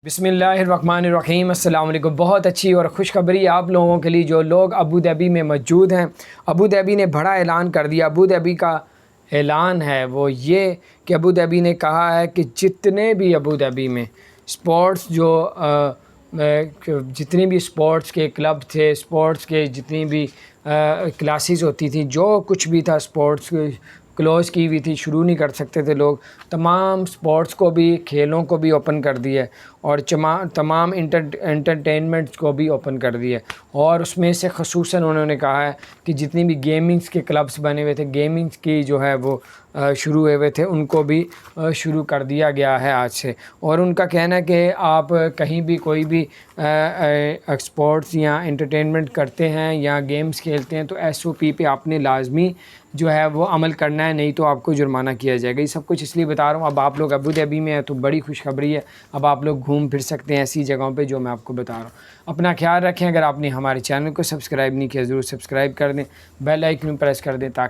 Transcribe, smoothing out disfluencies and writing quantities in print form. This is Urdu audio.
بسم اللہ الرحمن الرحیم۔ السلام علیکم۔ بہت اچھی اور خوشخبری آپ لوگوں کے لیے جو لوگ ابو ظہبی میں موجود ہیں۔ ابو ظہبی نے بڑا اعلان کر دیا۔ ابو ظہبی کا اعلان ہے وہ یہ کہ ابو ظہبی نے کہا ہے کہ جتنے بھی ابو ظہبی میں سپورٹس جتنی بھی سپورٹس کے کلب تھے، سپورٹس کے جتنی بھی کلاسز ہوتی تھیں، جو کچھ بھی تھا سپورٹس کلوز کی ہوئی تھی، شروع نہیں کر سکتے تھے لوگ، تمام سپورٹس کو بھی، کھیلوں کو بھی اوپن کر دیا اور تمام انٹرٹینمنٹس کو بھی اوپن کر دیا۔ اور اس میں سے خصوصاً انہوں نے کہا ہے کہ جتنی بھی گیمنگز کے کلبس بنے ہوئے تھے، گیمنگز کی جو ہے وہ شروع ہوئے تھے، ان کو بھی شروع کر دیا گیا ہے آج سے۔ اور ان کا کہنا ہے کہ آپ کہیں بھی کوئی بھی سپورٹس یا انٹرٹینمنٹ کرتے ہیں یا گیمز کھیلتے ہیں تو SOP پہ آپ نے لازمی جو ہے وہ عمل کرنا ہے، نہیں تو آپ کو جرمانہ کیا جائے گا۔ یہ سب کچھ اس لیے بتا رہا ہوں، اب آپ لوگ ابو ظہبی میں ہیں تو بڑی خوشخبری ہے، اب آپ لوگ گھوم پھر سکتے ہیں ایسی جگہوں پہ جو میں آپ کو بتا رہا ہوں۔ اپنا خیال رکھیں۔ اگر آپ نے ہمارے چینل کو سبسکرائب نہیں کیا ضرور سبسکرائب کر دیں، بیل آئیکن پریس کر دیں تاکہ